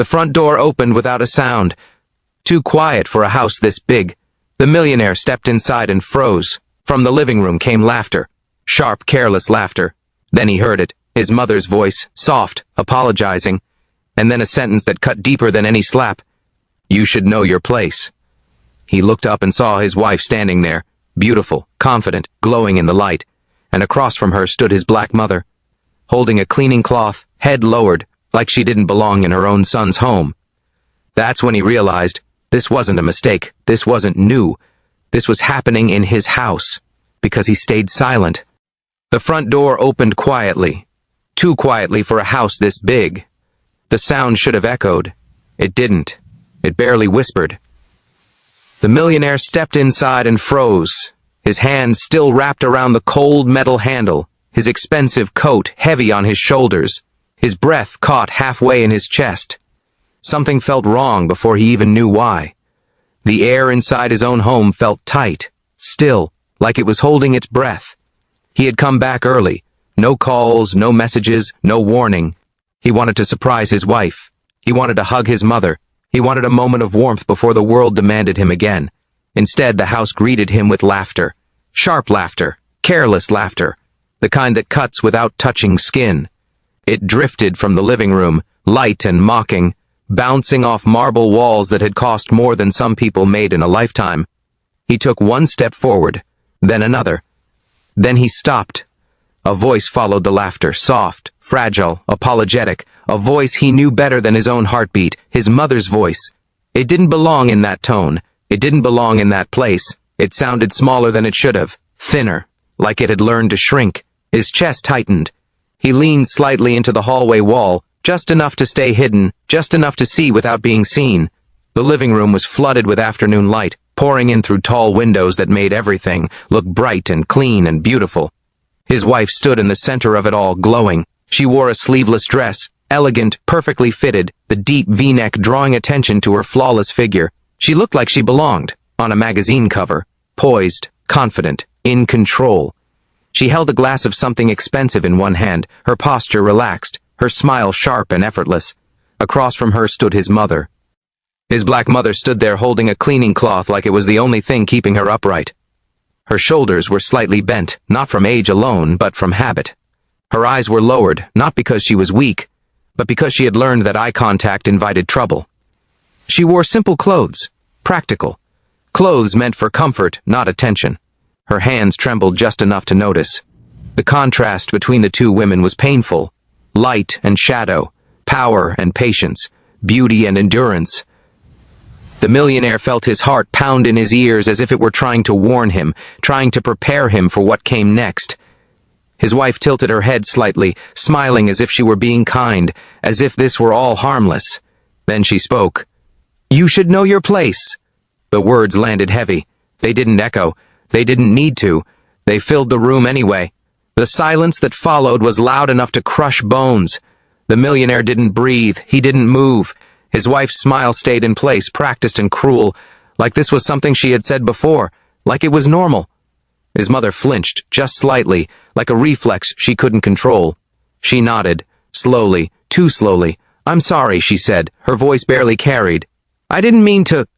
The front door opened without a sound. Too quiet for a house this big. The millionaire stepped inside and froze. From the living room came laughter. Sharp, careless laughter. Then he heard it, his mother's voice, soft, apologizing, and then a sentence that cut deeper than any slap. "You should know your place." He looked up and saw his wife standing there, beautiful, confident, glowing in the light, and across from her stood his black mother, holding a cleaning cloth, head lowered, like she didn't belong in her own son's home. That's when he realized this wasn't a mistake, this wasn't new, this was happening in his house, because he stayed silent. The front door opened quietly, too quietly for a house this big. The sound should have echoed. It didn't. It barely whispered. The millionaire stepped inside and froze, his hands still wrapped around the cold metal handle, his expensive coat heavy on his shoulders, his breath caught halfway in his chest. Something felt wrong before he even knew why. The air inside his own home felt tight, still, like it was holding its breath. He had come back early. No calls, no messages, no warning. He wanted to surprise his wife. He wanted to hug his mother. He wanted a moment of warmth before the world demanded him again. Instead, the house greeted him with laughter. Sharp laughter, careless laughter, the kind that cuts without touching skin. It drifted from the living room, light and mocking, bouncing off marble walls that had cost more than some people made in a lifetime. He took one step forward, then another. Then he stopped. A voice followed the laughter, soft, fragile, apologetic, a voice he knew better than his own heartbeat, his mother's voice. It didn't belong in that tone. It didn't belong in that place. It sounded smaller than it should have, thinner, like it had learned to shrink. His chest tightened. He leaned slightly into the hallway wall, just enough to stay hidden, just enough to see without being seen. The living room was flooded with afternoon light, pouring in through tall windows that made everything look bright and clean and beautiful. His wife stood in the center of it all, glowing. She wore a sleeveless dress, elegant, perfectly fitted, the deep V-neck drawing attention to her flawless figure. She looked like she belonged on a magazine cover, poised, confident, in control. She held a glass of something expensive in one hand, her posture relaxed, her smile sharp and effortless. Across from her stood his mother. His black mother stood there holding a cleaning cloth like it was the only thing keeping her upright. Her shoulders were slightly bent, not from age alone, but from habit. Her eyes were lowered, not because she was weak, but because she had learned that eye contact invited trouble. She wore simple clothes, practical. Clothes meant for comfort, not attention. Her hands trembled just enough to notice. The contrast between the two women was painful. Light and shadow, power and patience, beauty and endurance. The millionaire felt his heart pound in his ears as if it were trying to warn him, trying to prepare him for what came next. His wife tilted her head slightly, smiling as if she were being kind, as if this were all harmless. Then she spoke. "You should know your place." The words landed heavy. They didn't echo. They didn't need to. They filled the room anyway. The silence that followed was loud enough to crush bones. The millionaire didn't breathe. He didn't move. His wife's smile stayed in place, practiced and cruel, like this was something she had said before, like it was normal. His mother flinched, just slightly, like a reflex she couldn't control. She nodded, slowly, too slowly. "I'm sorry," she said, her voice barely carried. "I didn't mean to—"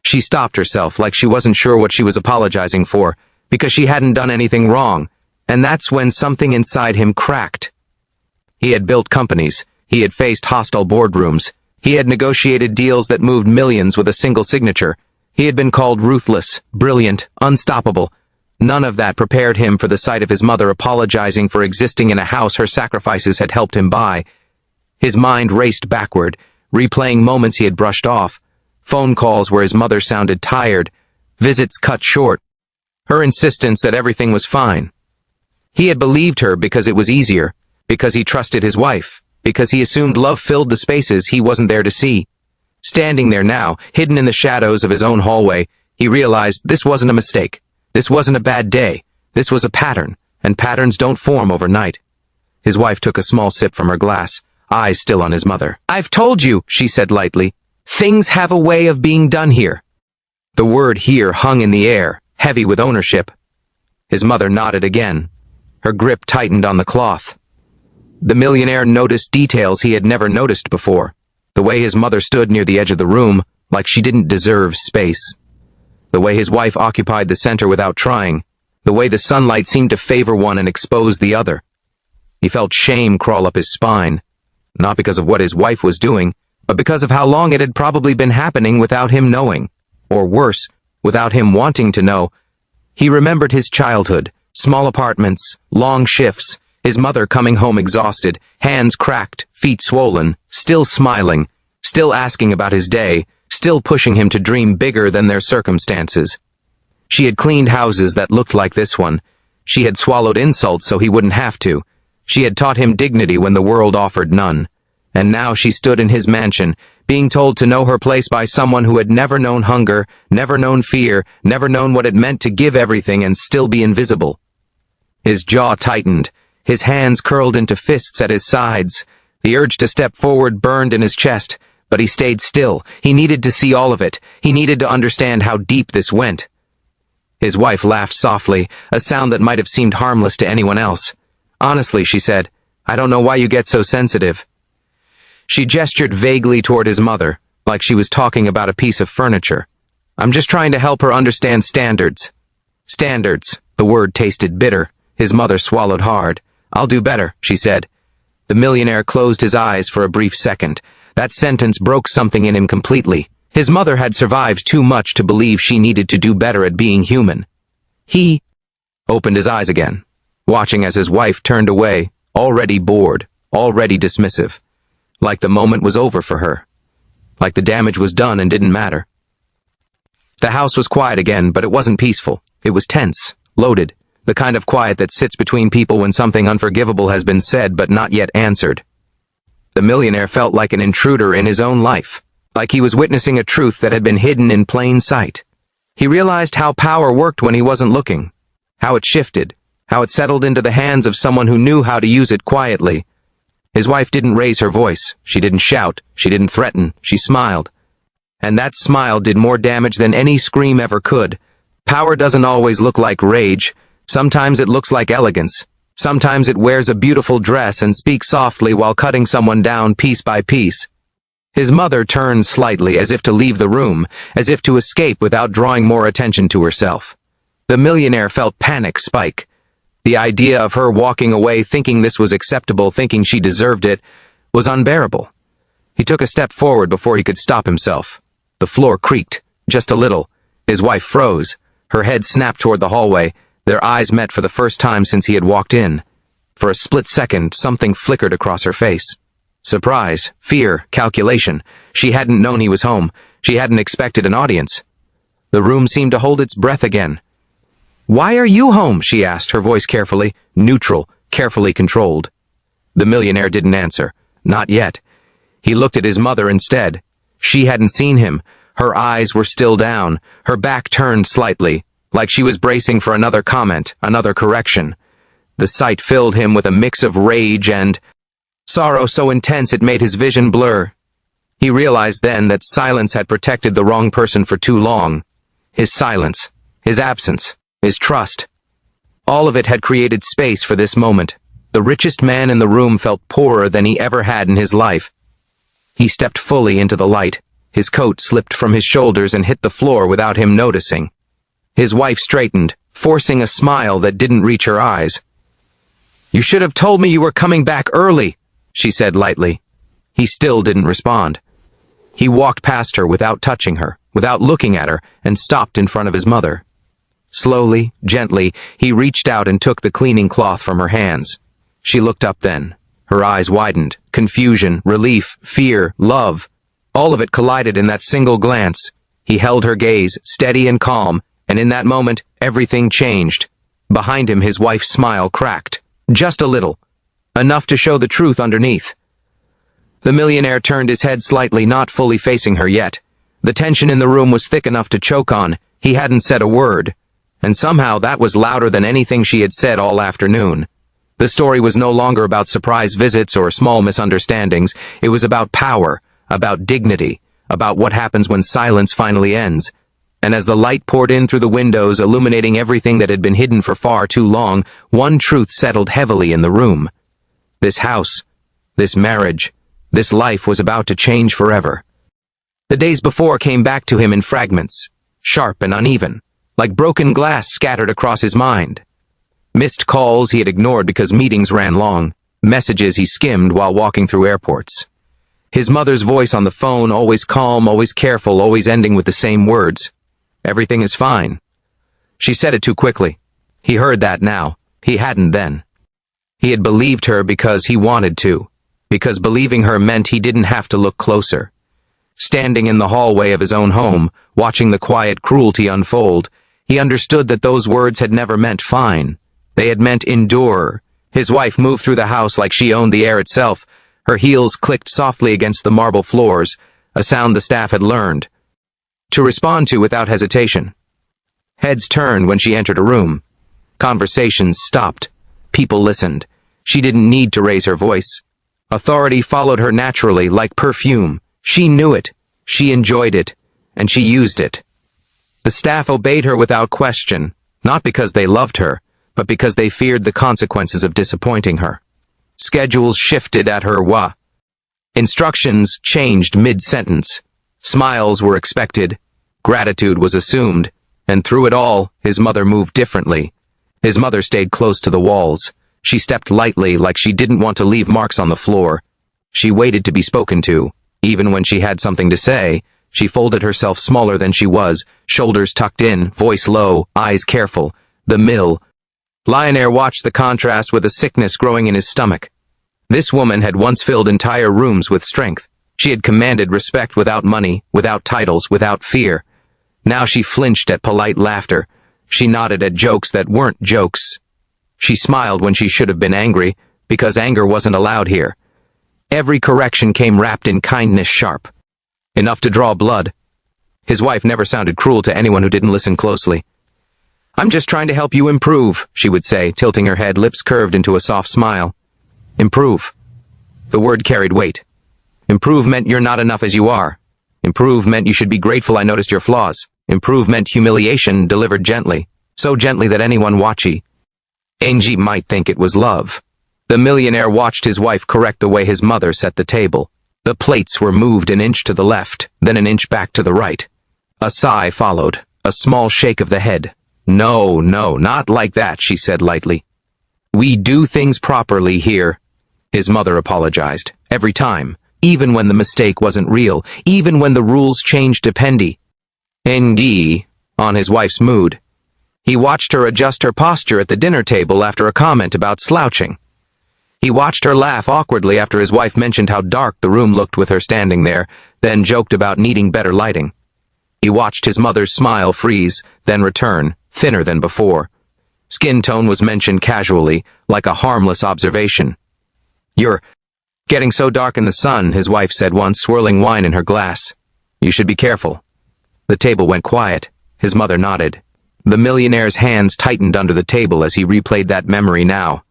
She stopped herself, like she wasn't sure what she was apologizing for, because she hadn't done anything wrong. And that's when something inside him cracked. He had built companies. He had faced hostile boardrooms. He had negotiated deals that moved millions with a single signature. He had been called ruthless, brilliant, unstoppable. None of that prepared him for the sight of his mother apologizing for existing in a house her sacrifices had helped him buy. His mind raced backward, replaying moments he had brushed off. Phone calls where his mother sounded tired. Visits cut short. Her insistence that everything was fine. He had believed her because it was easier, because he trusted his wife, because he assumed love filled the spaces he wasn't there to see. Standing there now, hidden in the shadows of his own hallway, he realized this wasn't a mistake. This wasn't a bad day. This was a pattern, and patterns don't form overnight. His wife took a small sip from her glass, eyes still on his mother. "I've told you," she said lightly. "Things have a way of being done here." The word "here" hung in the air, heavy with ownership. His mother nodded again. Her grip tightened on the cloth. The millionaire noticed details he had never noticed before. The way his mother stood near the edge of the room, like she didn't deserve space. The way his wife occupied the center without trying. The way the sunlight seemed to favor one and expose the other. He felt shame crawl up his spine, not because of what his wife was doing, but because of how long it had probably been happening without him knowing, or worse, without him wanting to know. He remembered his childhood, small apartments, long shifts, his mother coming home exhausted, hands cracked, feet swollen, still smiling, still asking about his day, still pushing him to dream bigger than their circumstances. She had cleaned houses that looked like this one. She had swallowed insults so he wouldn't have to. She had taught him dignity when the world offered none. And now she stood in his mansion, being told to know her place by someone who had never known hunger, never known fear, never known what it meant to give everything and still be invisible. His jaw tightened, his hands curled into fists at his sides. The urge to step forward burned in his chest, but he stayed still. He needed to see all of it. He needed to understand how deep this went. His wife laughed softly, a sound that might have seemed harmless to anyone else. "Honestly," she said, "I don't know why you get so sensitive." She gestured vaguely toward his mother, like she was talking about a piece of furniture. "I'm just trying to help her understand standards." Standards. The word tasted bitter. His mother swallowed hard. "I'll do better," she said. The millionaire closed his eyes for a brief second. That sentence broke something in him completely. His mother had survived too much to believe she needed to do better at being human. He opened his eyes again, watching as his wife turned away, already bored, already dismissive. Like the moment was over for her. Like the damage was done and didn't matter. The house was quiet again, but it wasn't peaceful. It was tense, loaded, the kind of quiet that sits between people when something unforgivable has been said but not yet answered. The millionaire felt like an intruder in his own life, like he was witnessing a truth that had been hidden in plain sight. He realized how power worked when he wasn't looking, how it shifted, how it settled into the hands of someone who knew how to use it quietly. His wife didn't raise her voice. She didn't shout. She didn't threaten. She smiled. And that smile did more damage than any scream ever could. Power doesn't always look like rage. Sometimes it looks like elegance. Sometimes it wears a beautiful dress and speaks softly while cutting someone down piece by piece. His mother turned slightly, as if to leave the room, as if to escape without drawing more attention to herself. The millionaire felt panic spike. The idea of her walking away thinking this was acceptable, thinking she deserved it, was unbearable. He took a step forward before he could stop himself. The floor creaked, just a little. His wife froze. Her head snapped toward the hallway. Their eyes met for the first time since he had walked in. For a split second, something flickered across her face. Surprise, fear, calculation. She hadn't known he was home. She hadn't expected an audience. The room seemed to hold its breath again. "Why are you home?" she asked, her voice carefully, neutral, carefully controlled. The millionaire didn't answer. Not yet. He looked at his mother instead. She hadn't seen him. Her eyes were still down, her back turned slightly, like she was bracing for another comment, another correction. The sight filled him with a mix of rage and sorrow so intense it made his vision blur. He realized then that silence had protected the wrong person for too long. His silence, his absence, his trust. All of it had created space for this moment. The richest man in the room felt poorer than he ever had in his life. He stepped fully into the light. His coat slipped from his shoulders and hit the floor without him noticing. His wife straightened, forcing a smile that didn't reach her eyes. "You should have told me you were coming back early," she said lightly. He still didn't respond. He walked past her without touching her, without looking at her, and stopped in front of his mother. Slowly, gently, he reached out and took the cleaning cloth from her hands. She looked up then. Her eyes widened. Confusion, relief, fear, love. All of it collided in that single glance. He held her gaze, steady and calm, and in that moment, everything changed. Behind him, his wife's smile cracked. Just a little. Enough to show the truth underneath. The millionaire turned his head slightly, not fully facing her yet. The tension in the room was thick enough to choke on. He hadn't said a word. And somehow that was louder than anything she had said all afternoon. The story was no longer about surprise visits or small misunderstandings. It was about power, about dignity, about what happens when silence finally ends. And as the light poured in through the windows, illuminating everything that had been hidden for far too long, one truth settled heavily in the room. This house, this marriage, This life was about to change forever. The days before came back to him in fragments, sharp and uneven, like broken glass scattered across his mind. Missed calls he had ignored because meetings ran long, messages he skimmed while walking through airports. His mother's voice on the phone, always calm, always careful, always ending with the same words. "Everything is fine." She said it too quickly. He heard that now. He hadn't then. He had believed her because he wanted to, because believing her meant he didn't have to look closer. Standing in the hallway of his own home, watching the quiet cruelty unfold, he understood that those words had never meant fine. They had meant endure. His wife moved through the house like she owned the air itself. Her heels clicked softly against the marble floors, a sound the staff had learned to respond to without hesitation. Heads turned when she entered a room. Conversations stopped. People listened. She didn't need to raise her voice. Authority followed her naturally, like perfume. She knew it, she enjoyed it, and she used it. The staff obeyed her without question, not because they loved her, but because they feared the consequences of disappointing her. Schedules shifted at her instructions changed mid-sentence. Smiles were expected, gratitude was assumed, and through it all, his mother moved differently. His mother stayed close to the walls. She stepped lightly, like she didn't want to leave marks on the floor. She waited to be spoken to. Even when she had something to say, she folded herself smaller than she was, shoulders tucked in, voice low, eyes careful. The Millionaire watched the contrast with a sickness growing in his stomach. This woman had once filled entire rooms with strength. She had commanded respect without money, without titles, without fear. Now she flinched at polite laughter. She nodded at jokes that weren't jokes. She smiled when she should have been angry, because anger wasn't allowed here. Every correction came wrapped in kindness sharp. Enough to draw blood. His wife never sounded cruel to anyone who didn't listen closely. "I'm just trying to help you improve," she would say, tilting her head, lips curved into a soft smile. Improve. The word carried weight. Improve meant you're not enough as you are. Improve meant you should be grateful I noticed your flaws. Improve meant humiliation delivered gently, so gently that anyone watching Angie might think it was love. The millionaire watched his wife correct the way his mother set the table. The plates were moved an inch to the left, then an inch back to the right. A sigh followed, a small shake of the head. "No, not like that," she said lightly. "We do things properly here." His mother apologized, every time, even when the mistake wasn't real, even when the rules changed depending on his wife's mood. He watched her adjust her posture at the dinner table after a comment about slouching. He watched her laugh awkwardly after his wife mentioned how dark the room looked with her standing there, then joked about needing better lighting. He watched his mother's smile freeze, then return, thinner than before. Skin tone was mentioned casually, like a harmless observation. "You're getting so dark in the sun," his wife said once, swirling wine in her glass. "You should be careful." The table went quiet. His mother nodded. The millionaire's hands tightened under the table as he replayed that memory now.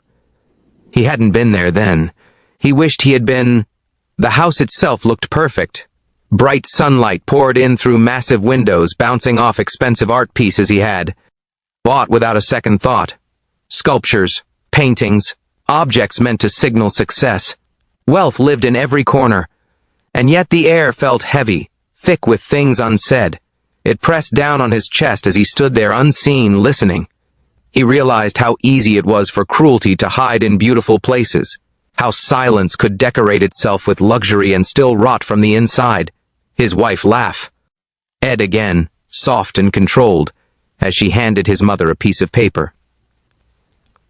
He hadn't been there then. He wished he had been. The house itself looked perfect. Bright sunlight poured in through massive windows, bouncing off expensive art pieces he had bought without a second thought. Sculptures, paintings, objects meant to signal success. Wealth lived in every corner. And yet the air felt heavy, thick with things unsaid. It pressed down on his chest as he stood there unseen, listening. He realized how easy it was for cruelty to hide in beautiful places, how silence could decorate itself with luxury and still rot from the inside. His wife laughed. Ed again, soft and controlled, as she handed his mother a piece of paper.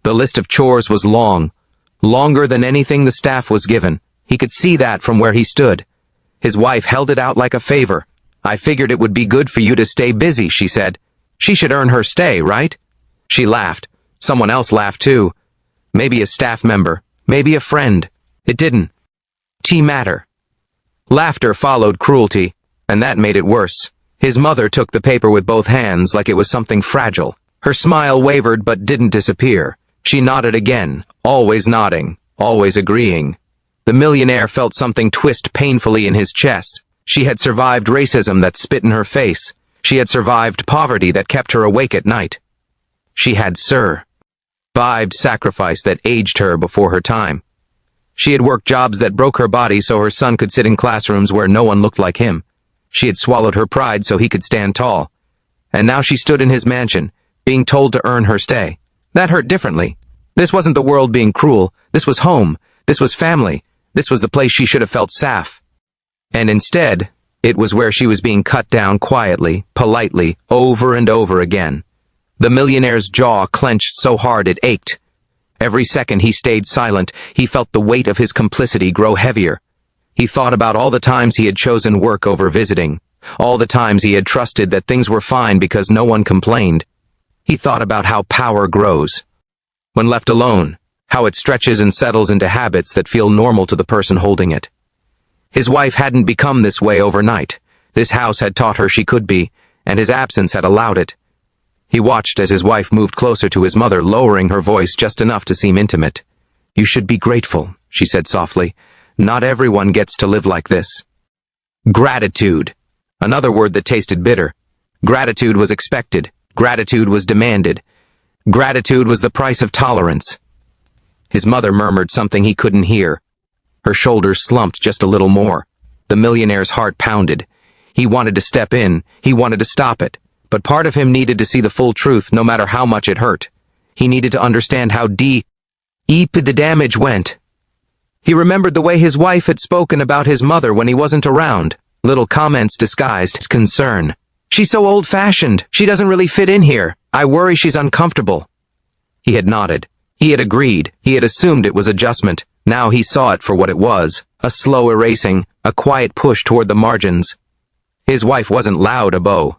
The list of chores was long, longer than anything the staff was given. He could see that from where he stood. His wife held it out like a favor. "I figured it would be good for you to stay busy," she said. "She should earn her stay, right?" She laughed. Someone else laughed too. Maybe a staff member, maybe a friend. It didn't matter. Laughter followed cruelty, and that made it worse. His mother took the paper with both hands like it was something fragile. Her smile wavered but didn't disappear. She nodded again, always nodding, always agreeing. The millionaire felt something twist painfully in his chest. She had survived racism that spit in her face. She had survived poverty that kept her awake at night. She had survived sacrifice that aged her before her time. She had worked jobs that broke her body so her son could sit in classrooms where no one looked like him. She had swallowed her pride so he could stand tall. And now she stood in his mansion, being told to earn her stay. That hurt differently. This wasn't the world being cruel. This was home. This was family. This was the place she should have felt safe. And instead, it was where she was being cut down quietly, politely, over and over again. The millionaire's jaw clenched so hard it ached. Every second he stayed silent, he felt the weight of his complicity grow heavier. He thought about all the times he had chosen work over visiting, all the times he had trusted that things were fine because no one complained. He thought about how power grows. When left alone, how it stretches and settles into habits that feel normal to the person holding it. His wife hadn't become this way overnight. This house had taught her she could be, and his absence had allowed it. He watched as his wife moved closer to his mother, lowering her voice just enough to seem intimate. "You should be grateful," she said softly. "Not everyone gets to live like this." Gratitude. Another word that tasted bitter. Gratitude was expected. Gratitude was demanded. Gratitude was the price of tolerance. His mother murmured something he couldn't hear. Her shoulders slumped just a little more. The millionaire's heart pounded. He wanted to step in. He wanted to stop it. But part of him needed to see the full truth no matter how much it hurt. He needed to understand how deep the damage went. He remembered the way his wife had spoken about his mother when he wasn't around. Little comments disguised his concern. "She's so old-fashioned. She doesn't really fit in here. I worry she's uncomfortable." He had nodded. He had agreed. He had assumed it was adjustment. Now he saw it for what it was. A slow erasing, a quiet push toward the margins. His wife wasn't loud above.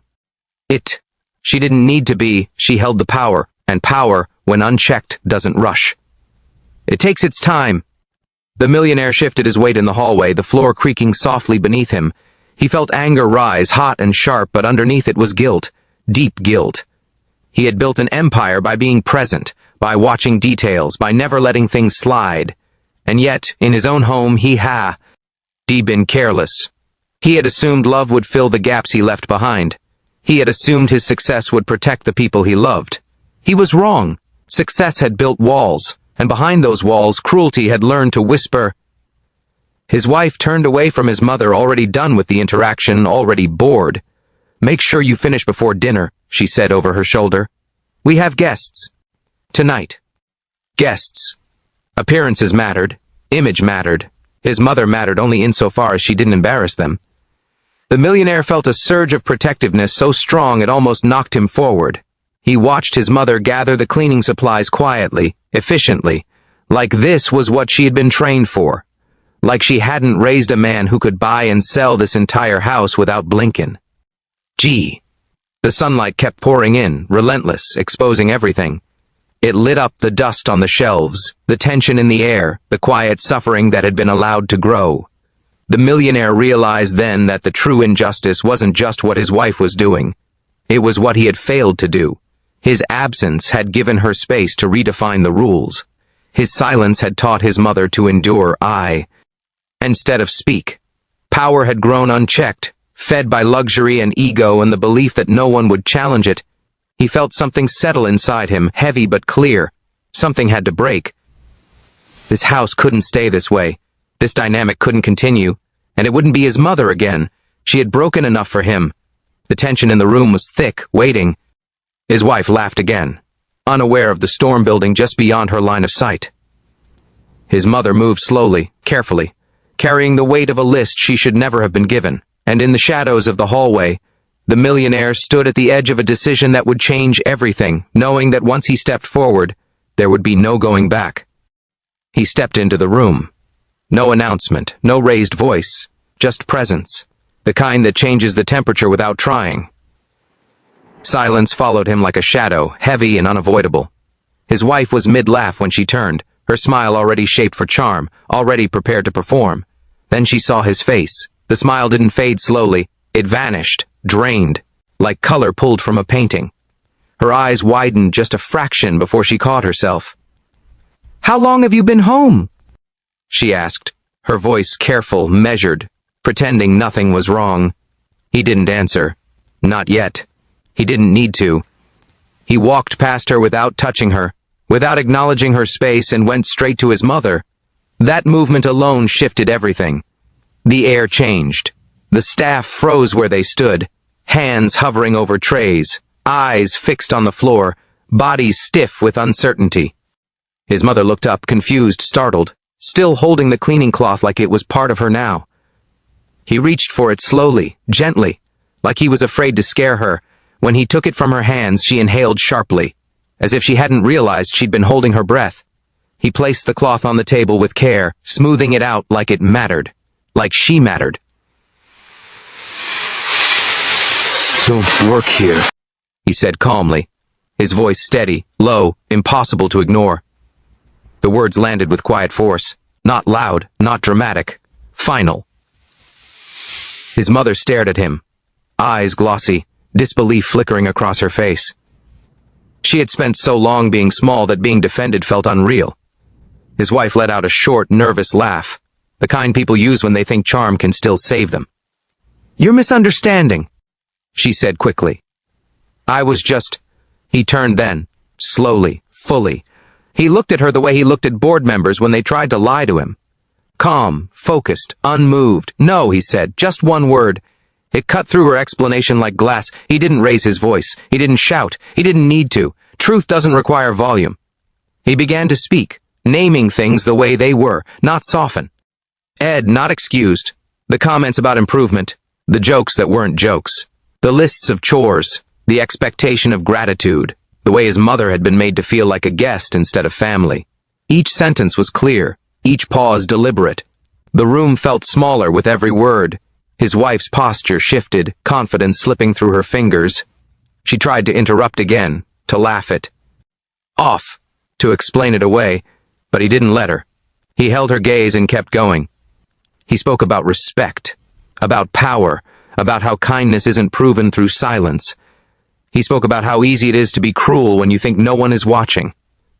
She didn't need to be. She held the power, and power, when unchecked, doesn't rush. It takes its time. The millionaire shifted his weight in the hallway, the floor creaking softly beneath him. He felt anger rise, hot and sharp, but underneath it was guilt, deep guilt. He had built an empire by being present, by watching details, by never letting things slide. And yet, in his own home, he had been careless. He had assumed love would fill the gaps he left behind. He had assumed his success would protect the people he loved. He was wrong. Success had built walls, and behind those walls, cruelty had learned to whisper. His wife turned away from his mother, already done with the interaction, already bored. "Make sure you finish before dinner," she said over her shoulder. "We have guests. Tonight." Guests. Appearances mattered. Image mattered. His mother mattered only insofar as she didn't embarrass them. The millionaire felt a surge of protectiveness so strong it almost knocked him forward. He watched his mother gather the cleaning supplies quietly, efficiently, like this was what she had been trained for, like she hadn't raised a man who could buy and sell this entire house without blinking. Gee. The sunlight kept pouring in, relentless, exposing everything. It lit up the dust on the shelves, the tension in the air, the quiet suffering that had been allowed to grow. The millionaire realized then that the true injustice wasn't just what his wife was doing. It was what he had failed to do. His absence had given her space to redefine the rules. His silence had taught his mother to endure instead of speak. Power had grown unchecked, fed by luxury and ego and the belief that no one would challenge it. He felt something settle inside him, heavy but clear. Something had to break. This house couldn't stay this way. This dynamic couldn't continue, and it wouldn't be his mother again. She had broken enough for him. The tension in the room was thick, waiting. His wife laughed again, unaware of the storm building just beyond her line of sight. His mother moved slowly, carefully, carrying the weight of a list she should never have been given, and in the shadows of the hallway, the millionaire stood at the edge of a decision that would change everything, knowing that once he stepped forward, there would be no going back. He stepped into the room. No announcement, no raised voice, just presence, the kind that changes the temperature without trying. Silence followed him like a shadow, heavy and unavoidable. His wife was mid-laugh when she turned, her smile already shaped for charm, already prepared to perform. Then she saw his face. The smile didn't fade slowly, it vanished, drained, like color pulled from a painting. Her eyes widened just a fraction before she caught herself. "How long have you been home?" she asked, her voice careful, measured, pretending nothing was wrong. He didn't answer. Not yet. He didn't need to. He walked past her without touching her, without acknowledging her space, and went straight to his mother. That movement alone shifted everything. The air changed. The staff froze where they stood, hands hovering over trays, eyes fixed on the floor, bodies stiff with uncertainty. His mother looked up, confused, startled, still holding the cleaning cloth like it was part of her now. He reached for it slowly, gently, like he was afraid to scare her. When he took it from her hands, she inhaled sharply, as if she hadn't realized she'd been holding her breath. He placed the cloth on the table with care, smoothing it out like it mattered, like she mattered. "Don't work here," he said calmly, his voice steady, low, impossible to ignore. The words landed with quiet force, not loud, not dramatic, final. His mother stared at him, eyes glossy, disbelief flickering across her face. She had spent so long being small that being defended felt unreal. His wife let out a short, nervous laugh, the kind people use when they think charm can still save them. "You're misunderstanding," she said quickly. "I was just—" He turned then, slowly, fully. He looked at her the way he looked at board members when they tried to lie to him. Calm, focused, unmoved. "No," he said, just one word. It cut through her explanation like glass. He didn't raise his voice. He didn't shout. He didn't need to. Truth doesn't require volume. He began to speak, naming things the way they were, not soften. Ed, not excused. The comments about improvement. The jokes that weren't jokes. The lists of chores. The expectation of gratitude. The way his mother had been made to feel like a guest instead of family. Each sentence was clear. Each pause deliberate. The room felt smaller with every word. His wife's posture shifted, confidence slipping through her fingers. She tried to interrupt again, to laugh it off, to explain it away, but he didn't let her. He held her gaze and kept going. He spoke about respect, about power, about how kindness isn't proven through silence. He spoke about how easy it is to be cruel when you think no one is watching.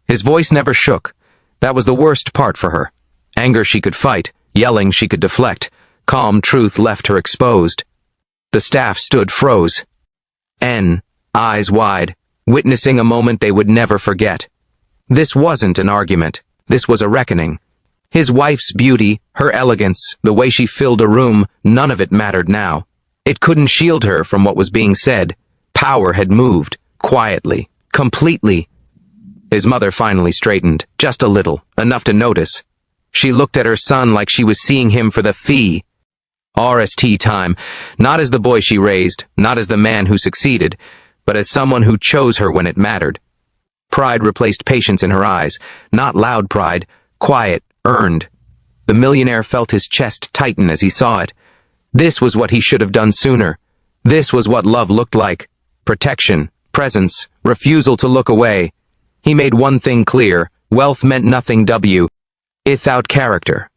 His voice never shook. That was the worst part for her. Anger she could fight, yelling she could deflect. Calm truth left her exposed. The staff stood froze. Eyes wide, witnessing a moment they would never forget. This wasn't an argument. This was a reckoning. His wife's beauty, her elegance, the way she filled a room, none of it mattered now. It couldn't shield her from what was being said. Power had moved, quietly, completely. His mother finally straightened, just a little, enough to notice. She looked at her son like she was seeing him for the fee. RST time, not as the boy she raised, not as the man who succeeded, but as someone who chose her when it mattered. Pride replaced patience in her eyes, not loud pride, quiet, earned. The millionaire felt his chest tighten as he saw it. This was what he should have done sooner. This was what love looked like. Protection, presence, refusal to look away. He made one thing clear: wealth meant nothing without character.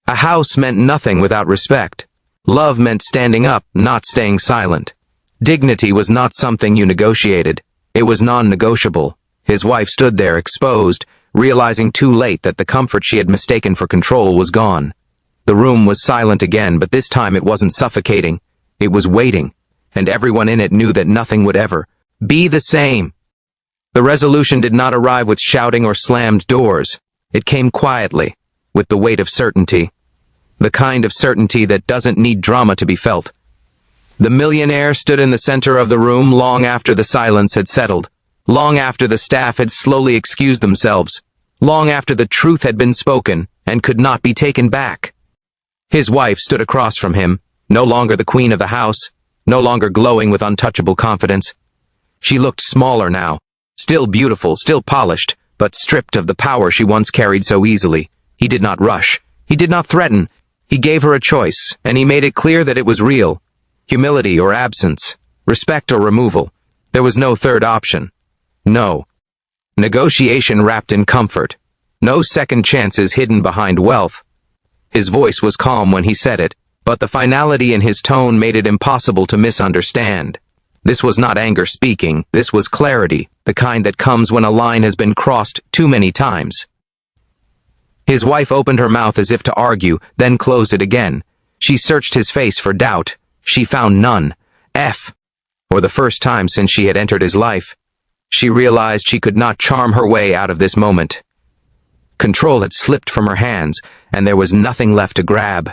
A house meant nothing without respect. Love meant standing up, not staying silent. Dignity was not something you negotiated. It was non-negotiable. His wife stood there, exposed, realizing too late that the comfort she had mistaken for control was gone. The room was silent again, but this time it wasn't suffocating. It was waiting, and everyone in it knew that nothing would ever be the same. The resolution did not arrive with shouting or slammed doors. It came quietly, with the weight of certainty. The kind of certainty that doesn't need drama to be felt. The millionaire stood in the center of the room long after the silence had settled, long after the staff had slowly excused themselves, long after the truth had been spoken and could not be taken back. His wife stood across from him, no longer the queen of the house, no longer glowing with untouchable confidence. She looked smaller now, still beautiful, still polished, but stripped of the power she once carried so easily. He did not rush. He did not threaten. He gave her a choice, and he made it clear that it was real. Humility or absence, respect or removal. There was no third option. No. Negotiation wrapped in comfort. No second chances hidden behind wealth. His voice was calm when he said it, but the finality in his tone made it impossible to misunderstand. This was not anger speaking, this was clarity, the kind that comes when a line has been crossed too many times. His wife opened her mouth as if to argue, then closed it again. She searched his face for doubt. She found none. For the first time since she had entered his life, she realized she could not charm her way out of this moment. Control had slipped from her hands, and there was nothing left to grab.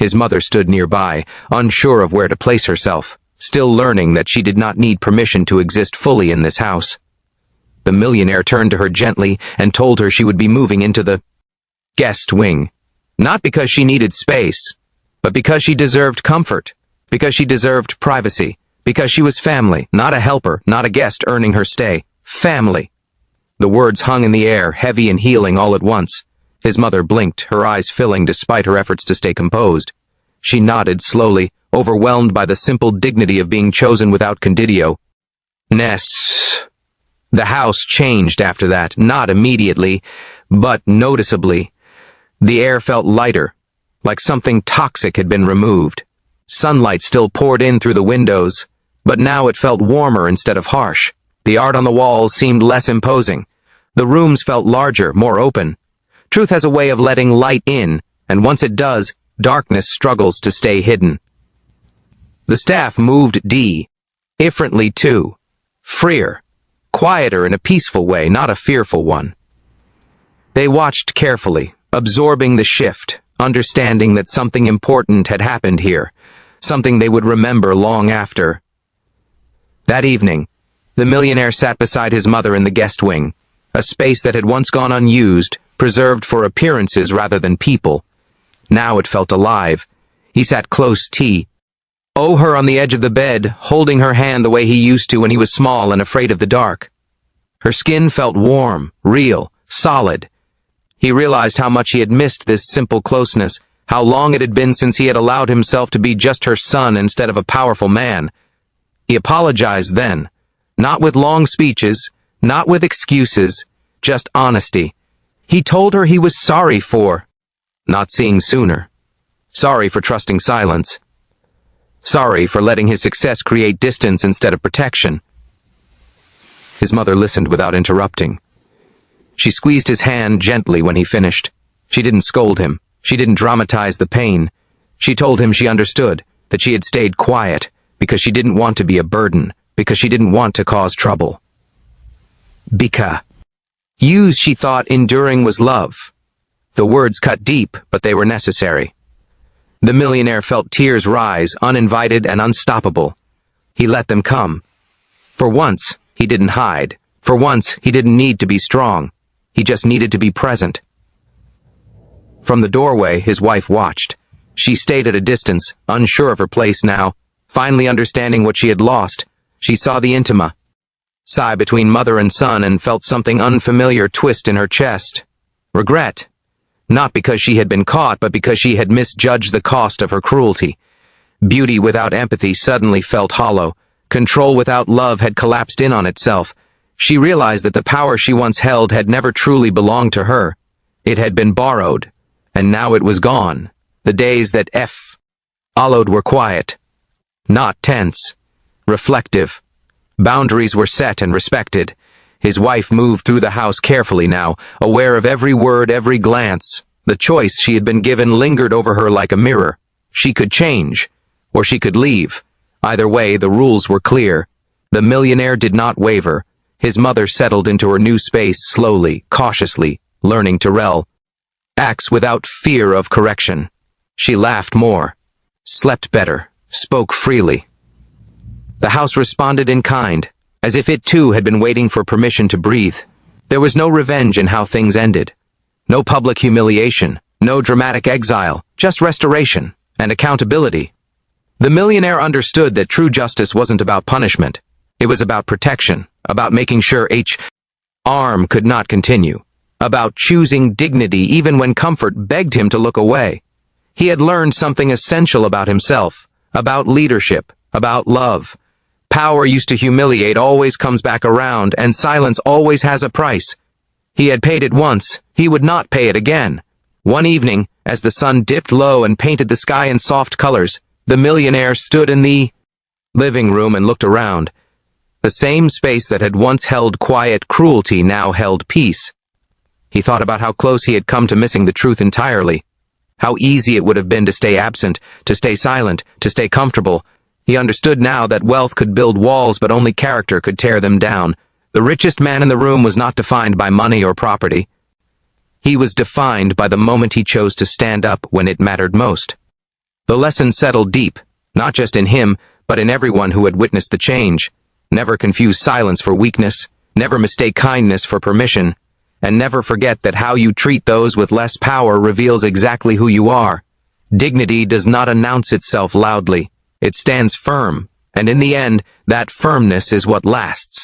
His mother stood nearby, unsure of where to place herself, still learning that she did not need permission to exist fully in this house. The millionaire turned to her gently and told her she would be moving into the guest wing, not because she needed space, but because she deserved comfort, because she deserved privacy, because she was family, not a helper, not a guest earning her stay. Family. The words hung in the air, heavy and healing all at once. His mother blinked, her eyes filling despite her efforts to stay composed. She nodded slowly, overwhelmed by the simple dignity of being chosen without conditio. Ness. The house changed after that, not immediately, but noticeably. The air felt lighter, like something toxic had been removed. Sunlight still poured in through the windows, but now it felt warmer instead of harsh. The art on the walls seemed less imposing. The rooms felt larger, more open. Truth has a way of letting light in, and once it does, darkness struggles to stay hidden. The staff moved differently too. Freer, quieter in a peaceful way, not a fearful one. They watched carefully, absorbing the shift, understanding that something important had happened here, something they would remember long after. That evening, the millionaire sat beside his mother in the guest wing, a space that had once gone unused, preserved for appearances rather than people. Now it felt alive. He sat close her on the edge of the bed, holding her hand the way he used to when he was small and afraid of the dark. Her skin felt warm, real, solid. He realized how much he had missed this simple closeness, how long it had been since he had allowed himself to be just her son instead of a powerful man. He apologized then, not with long speeches, not with excuses, just honesty. He told her he was sorry for not seeing sooner, sorry for trusting silence, sorry for letting his success create distance instead of protection. His mother listened without interrupting. She squeezed his hand gently when he finished. She didn't scold him. She didn't dramatize the pain. She told him she understood, that she had stayed quiet, because she didn't want to be a burden, because she didn't want to cause trouble. She thought enduring was love. The words cut deep, but they were necessary. The millionaire felt tears rise, uninvited and unstoppable. He let them come. For once, he didn't hide. For once, he didn't need to be strong. He just needed to be present. From the doorway, his wife watched. She stayed at a distance, unsure of her place now, finally understanding what she had lost. She saw the intima sigh between mother and son and felt something unfamiliar twist in her chest. Regret. Not because she had been caught, but because she had misjudged the cost of her cruelty. Beauty without empathy suddenly felt hollow. Control without love had collapsed in on itself. She realized that the power she once held had never truly belonged to her. It had been borrowed, and now it was gone. The days that followed were quiet, not tense, reflective. Boundaries were set and respected. His wife moved through the house carefully now, aware of every word, every glance. The choice she had been given lingered over her like a mirror. She could change, or she could leave. Either way, the rules were clear. The millionaire did not waver. His mother settled into her new space slowly, cautiously, learning to relax without fear of correction. She laughed more, slept better, spoke freely. The house responded in kind, as if it too had been waiting for permission to breathe. There was no revenge in how things ended. No public humiliation, no dramatic exile, just restoration and accountability. The millionaire understood that true justice wasn't about punishment. It was about protection, about making sure harm could not continue, about choosing dignity even when comfort begged him to look away. He had learned something essential about himself, about leadership, about love. Power used to humiliate always comes back around, and silence always has a price. He had paid it once, he would not pay it again. One evening, as the sun dipped low and painted the sky in soft colors, the millionaire stood in the living room and looked around. The same space that had once held quiet cruelty now held peace. He thought about how close he had come to missing the truth entirely. How easy it would have been to stay absent, to stay silent, to stay comfortable. He understood now that wealth could build walls, but only character could tear them down. The richest man in the room was not defined by money or property. He was defined by the moment he chose to stand up when it mattered most. The lesson settled deep, not just in him, but in everyone who had witnessed the change. Never confuse silence for weakness, never mistake kindness for permission, and never forget that how you treat those with less power reveals exactly who you are. Dignity does not announce itself loudly. It stands firm, and in the end, that firmness is what lasts.